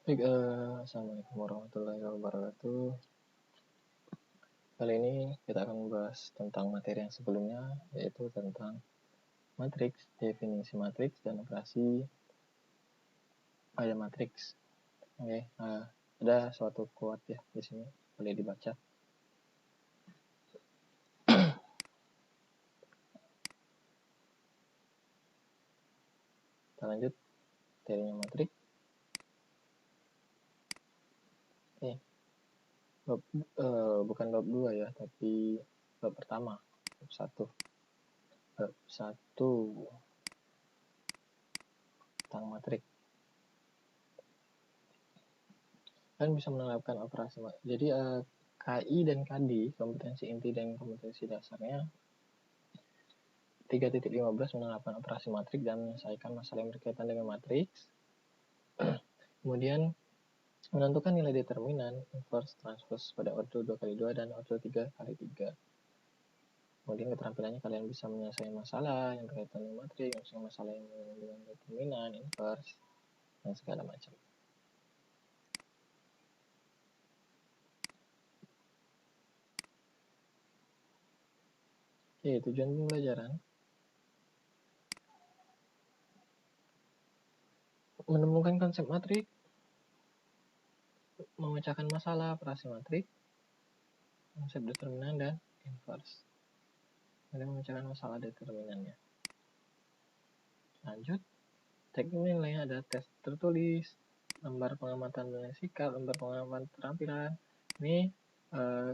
Baik, assalamualaikum warahmatullahi wabarakatuh. Kali ini kita akan membahas tentang materi yang sebelumnya, yaitu tentang matriks, definisi matriks, dan operasi pada matriks. Oke, ada suatu quote ya di sini, boleh dibaca. Kita lanjut materinya matrik. Bukan bab 2 ya, tapi bab pertama, bab 1. Bab 1 tentang matrik. Kan bisa menerapkan operasi. Jadi KI dan KD, kompetensi inti dan kompetensi dasarnya 3.15 menerapkan operasi matriks dan menyelesaikan masalah yang berkaitan dengan matriks. Kemudian menentukan nilai determinan, inverse, transpose pada ordo 2x2 dan ordo 3x3. Kemudian keterampilannya kalian bisa menyelesaikan masalah yang berkaitan dengan matriks, menyelesaikan masalah yang berkaitan dengan determinan, inverse, dan segala macam. Oke, tujuan pembelajaran menemukan konsep matriks, memecahkan masalah operasi matriks, konsep determinan, dan inverse. Kemudian memecahkan masalah determinannya. Lanjut, teknik nilainya ada tes tertulis, lembar pengamatan nilai sikap, lembar pengamatan keterampilan. Ini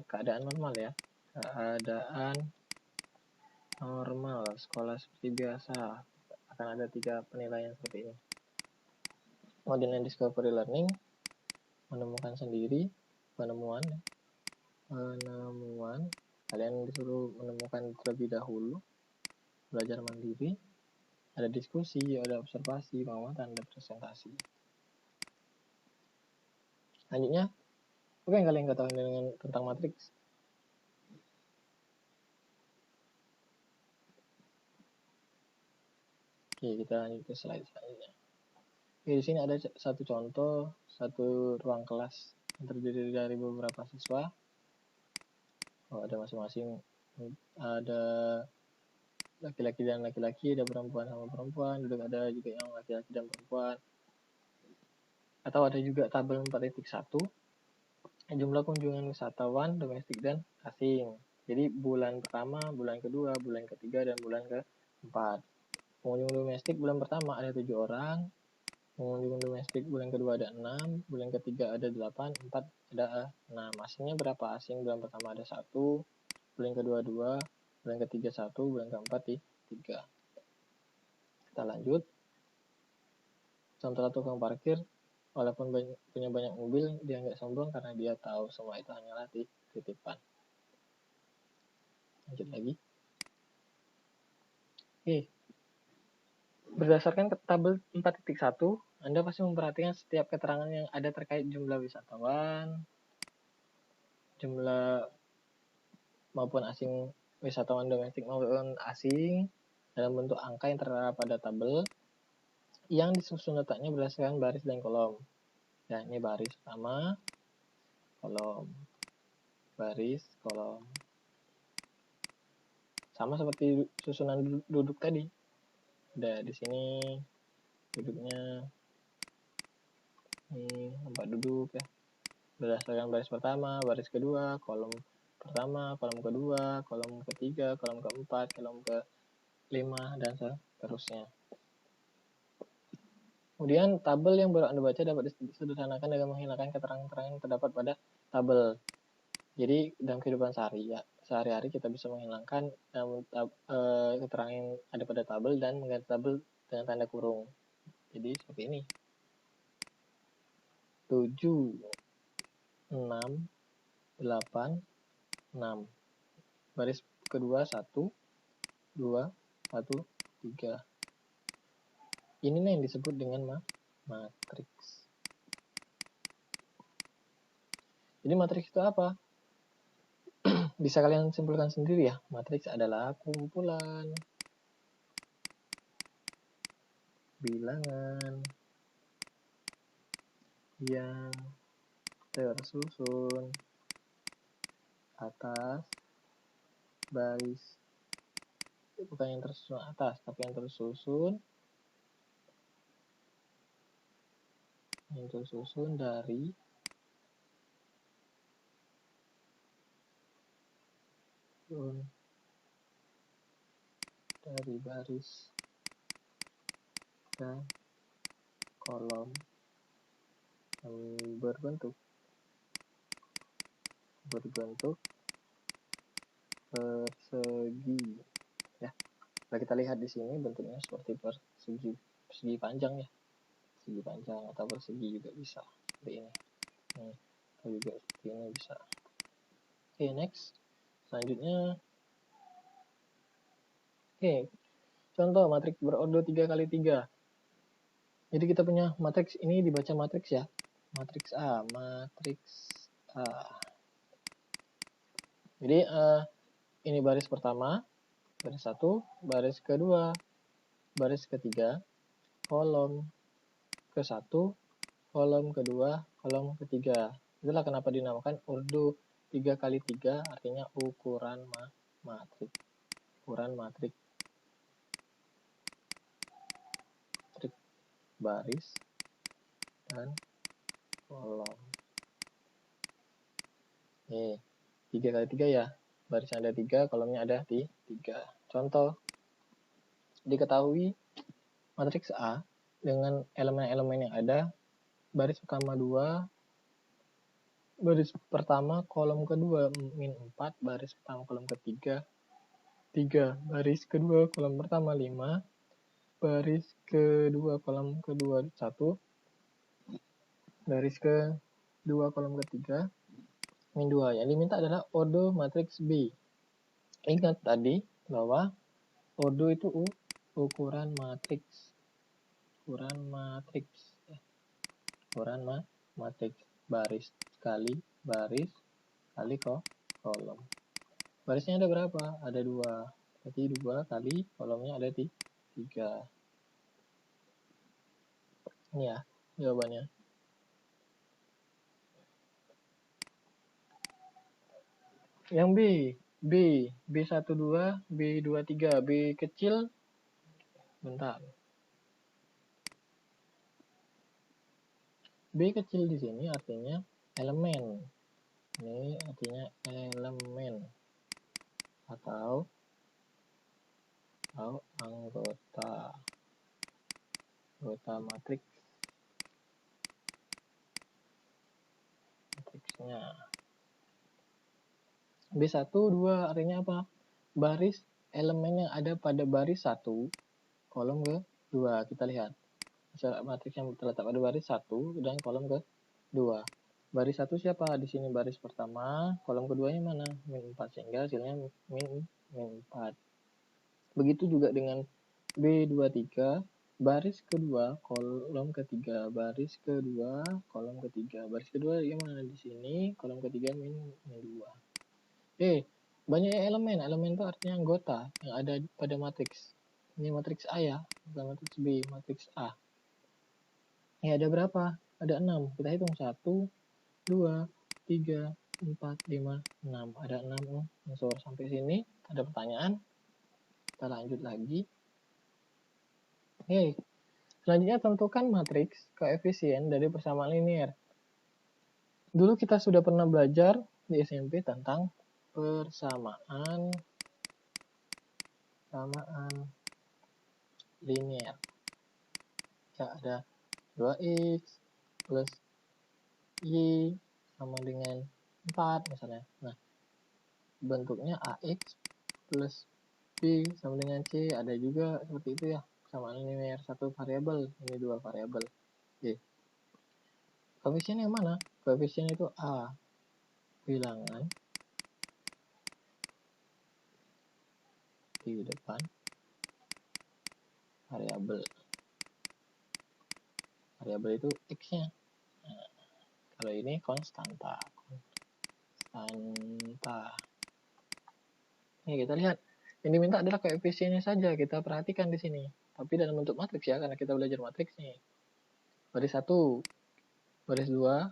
keadaan normal ya, keadaan normal sekolah seperti biasa. Akan ada 3 penilaian seperti ini. Kemudian discovery learning, menemukan sendiri, penemuan. Kalian disuruh menemukan terlebih dahulu, belajar mandiri, ada diskusi, ada observasi, pengamatan, ada presentasi. Selanjutnya, apa yang kalian ketahui tentang matriks? Oke, kita lanjut ke slide selanjutnya. Oke, di sini ada satu contoh, satu ruang kelas yang terdiri dari beberapa siswa. Ada masing-masing, ada laki-laki dan laki-laki, ada perempuan sama perempuan, duduk ada juga yang laki-laki dan perempuan. Atau ada juga tabel 4.1, jumlah kunjungan wisatawan domestik dan asing. Jadi bulan pertama, bulan kedua, bulan ketiga, dan bulan keempat. Pengunjung domestik bulan pertama ada 7 orang, pengunjung domestik bulan kedua ada 6, bulan ketiga ada 8, 4 ada 6. Asingnya berapa? Asing bulan pertama ada 1, bulan kedua 2, bulan ketiga 1, bulan keempat 3. Kita lanjut. Contoh tukang parkir, walaupun punya banyak mobil, dia nggak sombong karena dia tahu semua itu hanyalah titipan. Lanjut lagi. Oke. Berdasarkan tabel 4.1, Anda pasti memperhatikan setiap keterangan yang ada terkait jumlah wisatawan, jumlah maupun asing, wisatawan domestik maupun asing, dalam bentuk angka yang tertera pada tabel yang disusun letaknya berdasarkan baris dan kolom. Ya, ini baris pertama, kolom, baris, kolom. Sama seperti susunan duduk tadi. Udah di sini duduknya, ini tempat duduk ya. Berdasarkan baris pertama, baris kedua, kolom pertama, kolom kedua, kolom ketiga, kolom keempat, kolom kelima, dan seterusnya. Kemudian tabel yang baru Anda baca dapat disederhanakan dengan menghilangkan keterangan-keterangan yang terdapat pada tabel. Jadi dalam kehidupan sehari-hari kita bisa menghilangkan keterangan yang ada pada tabel dan mengganti tabel dengan tanda kurung. Jadi seperti ini. 7, 6, 8, 6. Baris kedua 1, 2, 1, 3. Ini yang disebut dengan matriks. Jadi matriks itu apa? Bisa kalian simpulkan sendiri ya. Matriks adalah kumpulan bilangan yang tersusun atas baris, bukan yang tersusun atas, tapi yang tersusun dari baris dan kolom yang berbentuk persegi. Ya, nah kita lihat di sini bentuknya seperti persegi panjang ya, persegi panjang atau persegi juga bisa seperti ini. Nih, atau juga seperti ini bisa. Oke, next. Selanjutnya, oke, contoh matriks berordo 3x3. Jadi kita punya matriks ini dibaca matriks ya. Matriks A. Jadi ini baris pertama, baris 1, baris kedua, baris ketiga, kolom ke-1, kolom kedua, kolom ketiga. Itulah kenapa dinamakan ordo 3x3, artinya ukuran matriks. Ukuran matriks baris dan kolom. 3x3 ya. Barisnya ada 3, kolomnya ada 3. Contoh, diketahui matriks A dengan elemen-elemen yang ada, baris pertama 2, baris pertama kolom kedua min 4, baris pertama kolom ketiga 3, baris kedua kolom pertama 5, baris kedua kolom kedua 1, baris kedua kolom ketiga min 2. Yang diminta adalah ordo matriks B. Ingat tadi bahwa ordo itu ukuran matriks. Matriks baris kali kolom. Barisnya ada berapa? Ada 2. Berarti 2 kali kolomnya ada 3. Ini ya jawabannya. Yang B12, B23, B kecil. Bentar. B kecil di sini artinya elemen. Ini artinya elemen atau anggota matriksnya. B1, 2 artinya apa? Baris elemen yang ada pada baris 1, kolom ke-2. Kita lihat. Matriks yang terletak pada baris 1 dan kolom ke-2. Baris 1 siapa? Di sini baris pertama, kolom keduanya mana? Min 4, sehingga hasilnya min 4. Begitu juga dengan B23, baris kedua, kolom ketiga, baris kedua, kolom ketiga. Baris kedua yang mana? Di sini, kolom ketiga min 2. Banyak elemen. Elemen itu artinya anggota yang ada pada matriks. Ini matriks A ya, bukan matriks B, matriks A. Ada berapa? Ada 6. Kita hitung 1, 2, 3, 4, 5, 6. Ada 6 unsur. Sampai sini ada pertanyaan? Kita lanjut lagi. Selanjutnya tentukan matriks koefisien dari persamaan linear. Dulu kita sudah pernah belajar di SMP tentang persamaan linear. Ya, ada 2x plus y sama dengan 4 misalnya. Nah, bentuknya ax plus b sama dengan c. Ada juga seperti itu ya. Persamaan linear satu variabel, ini 2 variabel. Koefisien yang mana? Koefisien itu a bilangan di depan variabel. Variabel itu x-nya. Nah, kalau ini konstanta. Ini kita lihat. Yang diminta adalah koefisiennya saja. Kita perhatikan di sini. Tapi dalam bentuk matriks ya, karena kita belajar matriks nih. Baris 1. baris 2,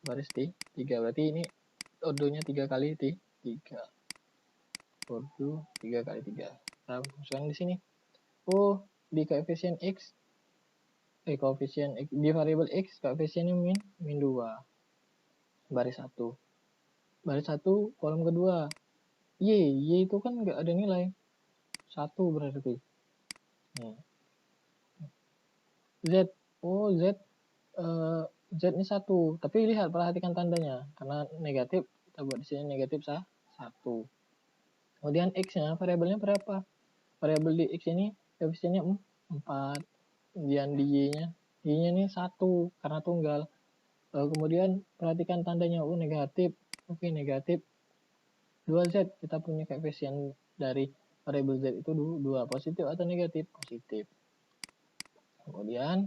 baris 3. Berarti ini ordonya 3 kali 3. Ordo 3 kali 3. Nah, masukkan di sini. Oh, di koefisien X, koefisien X, di variabel X, koefisiennya min 2. Baris 1. Baris 1, kolom kedua. Y itu kan nggak ada nilai. 1 berarti. Z, oh Z, Z ini 1. Tapi lihat, perhatikan tandanya. Karena negatif, kita buat di sini negatif 1. Kemudian X-nya, variabelnya berapa? Variabel di X ini, koefisiennya 4. Kemudian di Y-nya ini 1, karena tunggal. Kemudian perhatikan tandanya, negatif. Oke, negatif 2Z, kita punya koefisien dari variabel Z itu 2. Positif atau negatif? Positif. Kemudian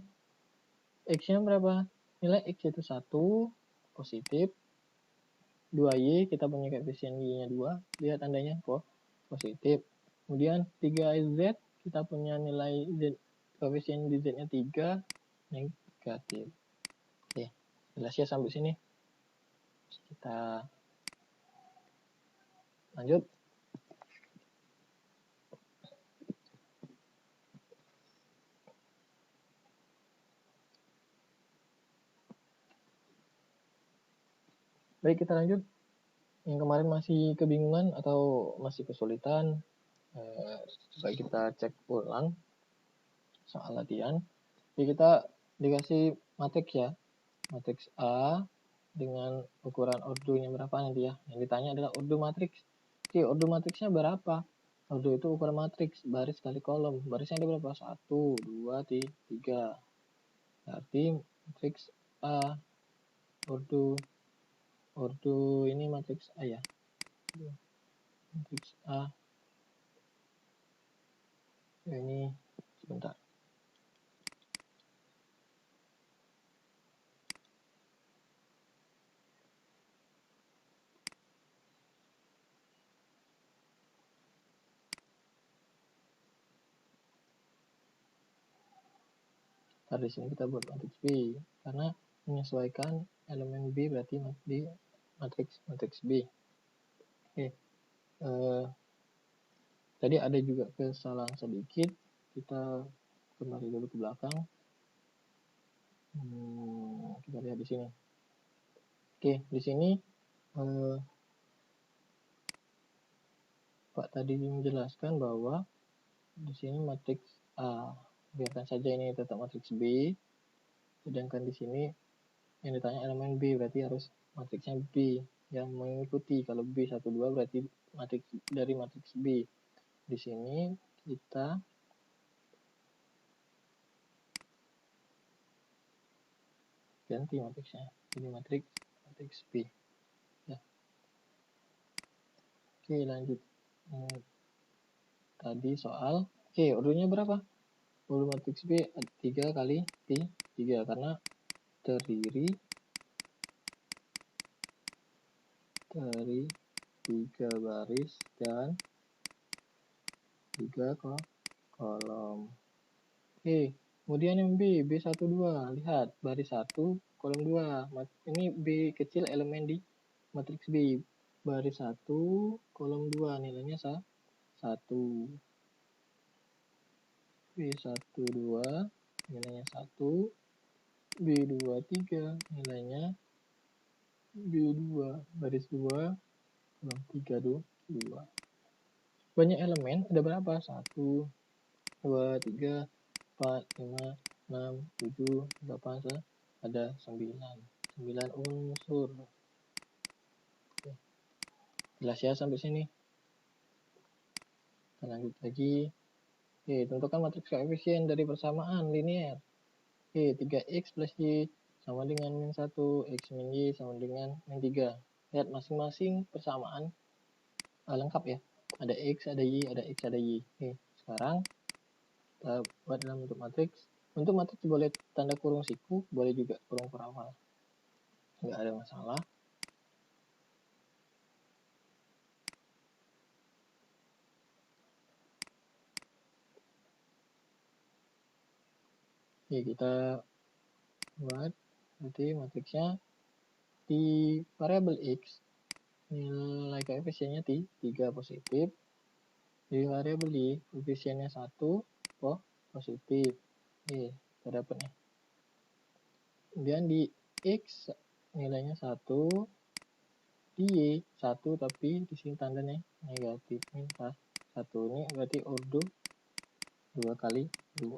X-nya berapa? Nilai X itu 1, positif. 2Y, kita punya koefisien Y-nya 2. Lihat tandanya, positif. Kemudian 3Z, kita punya nilai Z, koefisien di Z-nya 3, negatif. Oke, jelas ya sampai sini. Kita lanjut. Baik, kita lanjut. Yang kemarin masih kebingungan atau masih kesulitan, coba kita cek ulang soal latihan. Jadi kita dikasih matriks ya, matriks A dengan ukuran ordonya berapa nanti ya. Yang ditanya adalah ordo matriks. Oke, ordo matriksnya berapa? Ordo itu ukuran matriks, baris kali kolom. Barisnya ada berapa? 1, 2, 3. Berarti matriks A, ordo ini matriks A ya. Matriks A. Ini sebentar. Di sini kita buat matriks B karena menyesuaikan elemen B berarti di matriks B. Oke. Tadi ada juga kesalahan sedikit. Kita kembali dulu ke belakang. Kita lihat di sini. Oke, di sini Pak tadi menjelaskan bahwa di sini matriks A. Biarkan saja ini tetap matriks B. Sedangkan di sini yang ditanya elemen B, berarti harus matriksnya B yang mengikuti. Kalau B12 berarti matriks dari matriks B. Di sini kita ganti matriksnya. Jadi matriks B. Ya. Oke, lanjut. Tadi soal, ordernya berapa? Order matriks B 3 kali 3 karena terdiri dari 3 baris dan 3 kolom. Kemudian yang B12, lihat baris 1, kolom 2. Ini B kecil elemen di matriks B. Baris 1, kolom 2, nilainya 1. B12, nilainya 1. B23, nilainya B2, baris 2, kolom 3, 2. Banyak elemen, ada berapa? 1, 2, 3, 4, 5, 6, 7, 8, ada 9 unsur. Oke. Jelas ya sampai sini. Kita lanjut lagi. Tentukan matriks koefisien dari persamaan linear. 3x plus y sama dengan min 1, x min y sama dengan min 3. Lihat masing-masing persamaan lengkap ya. Ada x, ada y, ada x, ada y. Sekarang kita buat dalam bentuk matriks. Untuk matriks boleh tanda kurung siku, boleh juga kurung peramal. Nggak ada masalah. Kita buat berarti matriksnya di variabel X nilai koefisiennya 3 positif, di variabel Y koefisiennya 1 positif. Kita dapat nih. Kemudian di X nilainya 1, di Y 1 tapi di sini tandanya negatif nih, 1 ini berarti ordo 2 kali 2.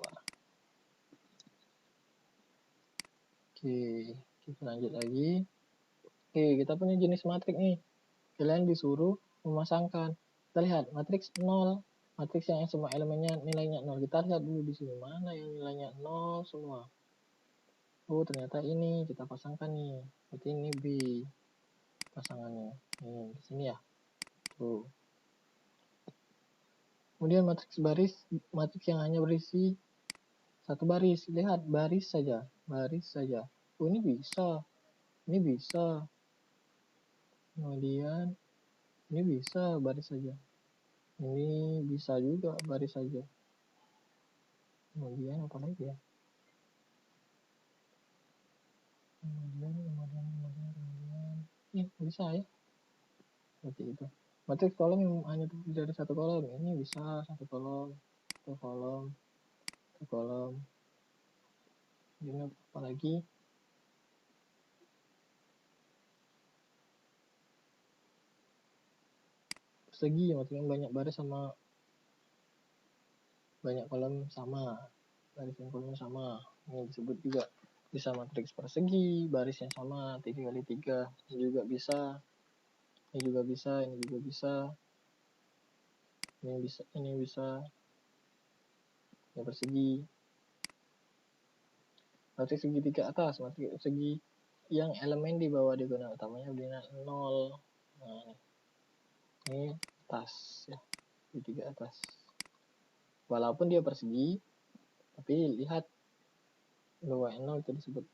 Oke, kita lanjut lagi. Oke, kita punya jenis matriks nih. Kalian disuruh memasangkan. Kita lihat matriks 0, matriks yang semua elemennya nilainya 0. Kita lihat dulu di sini mana yang nilainya 0 semua. Oh, ternyata ini kita pasangkan nih. Berarti ini B pasangannya. Nih, di sini ya. Tuh. Kemudian matriks baris, matriks yang hanya berisi satu baris. Lihat, baris saja. Baris saja. Oh, ini bisa. Ini bisa. Kemudian ini bisa baris saja. Ini bisa juga baris saja. Kemudian apa lagi ya? Kemudian ini bisa ya. Seperti itu. Matriks kolom yang hanya terdiri dari satu kolom. Ini bisa satu kolom, satu kolom, satu kolom. Ini apa lagi? Persegi, maksudnya banyak baris sama banyak kolom sama. Baris dan kolom sama. Ini disebut juga bisa matriks persegi, baris yang sama 3 kali 3. Ini juga bisa. Ini juga bisa, ini juga bisa. Ini bisa, ini bisa. Ini persegi. Matriks segitiga atas, matriks segi yang elemen di bawah diagonal utamanya bernilai 0. Nah, ini atas ya, segitiga atas. Walaupun dia persegi, tapi lihat bawah 0 itu disebut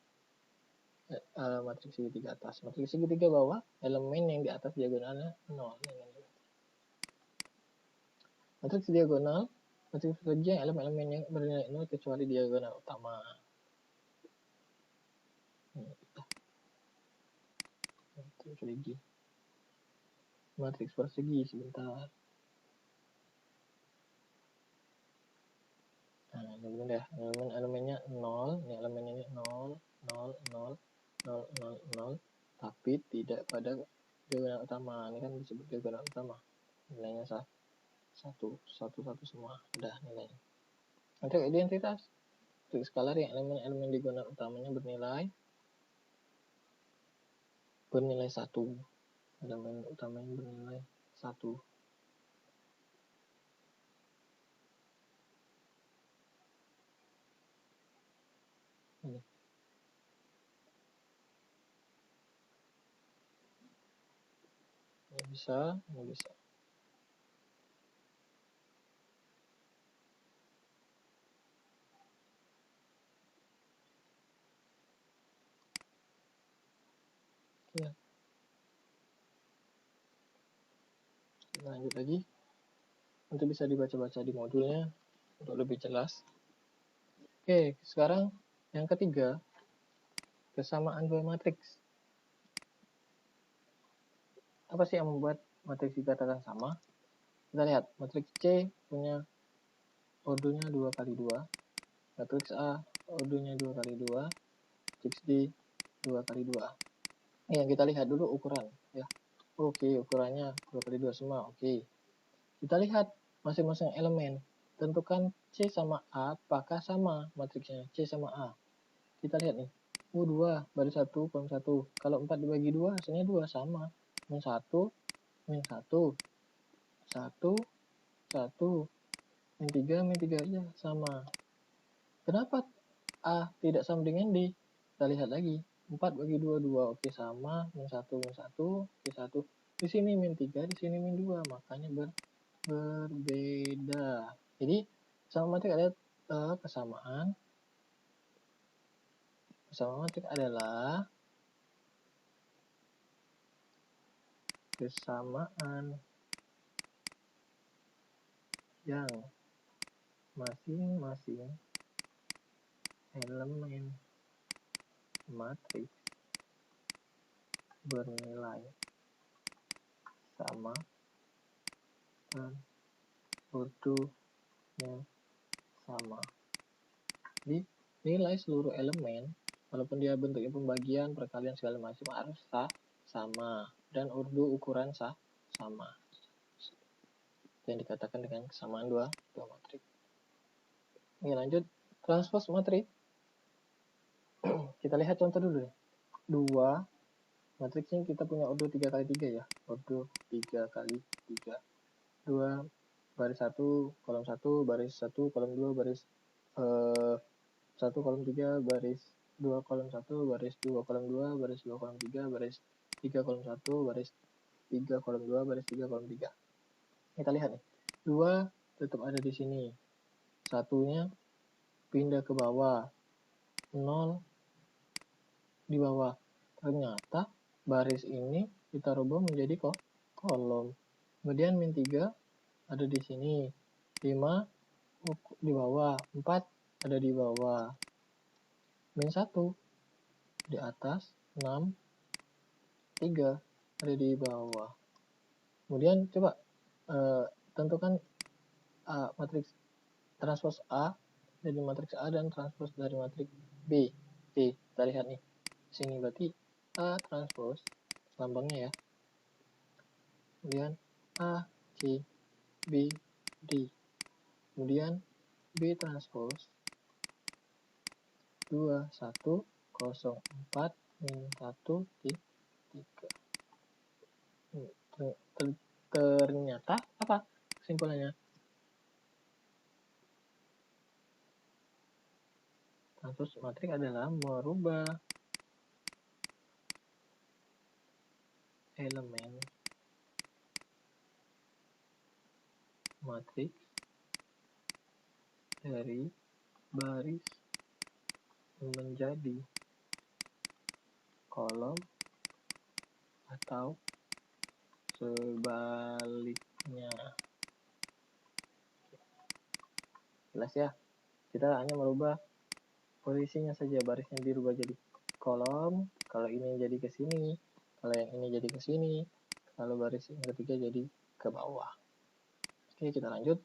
matriks segitiga atas. Matriks segitiga bawah, elemen yang di atas diagonalnya 0. Matriks diagonal, matriks persegi yang elemen-elemen yang bernilai 0 kecuali diagonal utama. Matriks persegi. Matriks persegi sebentar. Nah, ini benar ya. Elemen-elemennya 0, ini elemennya 0, 0, 0, 0, 0, 0, tapi tidak pada diagonal utama. Ini kan disebut diagonal utama. Nilainya 1, 1, 1 semua. Udah nilainya. Untuk identitas, untuk skalar yang elemen-elemen diagonal utamanya bernilai 1. Elemen utamanya bernilai 1. Ini. Ini bisa, ini bisa. Ya. Kita lanjut lagi. Untuk bisa dibaca-baca di modulnya untuk lebih jelas. Oke, sekarang yang ketiga, kesamaan dua matriks. Apa sih yang membuat matriks dikatakan sama? Kita lihat, matriks C punya ordonya 2 kali 2, matriks A ordonya 2 kali 2, matriks D 2 kali 2. Yang kita lihat dulu ukuran ya. Oke, ukurannya 2 kali 2 semua. Oke. Kita lihat masing-masing elemen. Tentukan C sama A apakah sama matriksnya C sama A. Kita lihat nih. 2 baris 1 kolom 1. Kalau 4 dibagi 2 hasilnya 2 sama. Min 1 min 1 1 1 min 3 min 3 ya sama. Kenapa A tidak sama dengan D? Kita lihat lagi. 4 bagi 2 2. Oke sama. Min 1 min 1 oke 1. Di sini min 3, di sini min 2, makanya berbeda. Jadi sama matrik ada kesamaan. Kesamaan matrik adalah kesamaan yang masing-masing elemen matriks bernilai sama dan ordonya sama. Jadi nilai seluruh elemen walaupun dia bentuknya pembagian, perkalian segala macam harus sama dan ordo ukuran sama. Yang dikatakan dengan kesamaan dua matriks. Oke, lanjut transpose matriks. Kita lihat contoh dulu nih. 2 matriksnya kita punya ordo 3 kali 3 ya. Ordo 3 kali 3. 2 baris 1 kolom 1 baris 1 kolom 2 baris 1 kolom 3 baris 2 kolom 1 baris 2 kolom 2 baris 2 kolom 3 baris 3 kolom 1 baris 3 kolom 2 baris 3 kolom 3. Kita lihat nih. 2 tetap ada di sini. Satunya pindah ke bawah. 0 di bawah. Ternyata baris ini kita rubah menjadi kolom. Kemudian min 3 ada di sini. 5 di bawah. 4 ada di bawah. Min 1 di atas. 6 3 ada di bawah. Kemudian coba tentukan matriks transpose A dari matriks A dan transpose dari matriks B. Oke, kita lihat nih. Sini berarti A transpose lambangnya ya. Kemudian A, C, B, D. Kemudian B transpose 2, 1, 0, 4, min 1, 3. Ternyata apa kesimpulannya? Transpose matriks adalah merubah elemen matriks dari baris menjadi kolom atau sebaliknya. Jelas ya? Kita hanya merubah posisinya saja, barisnya dirubah jadi kolom, kalau ini jadi ke sini, kalau yang ini jadi ke sini, kalau baris yang ketiga jadi ke bawah. Oke, kita lanjut.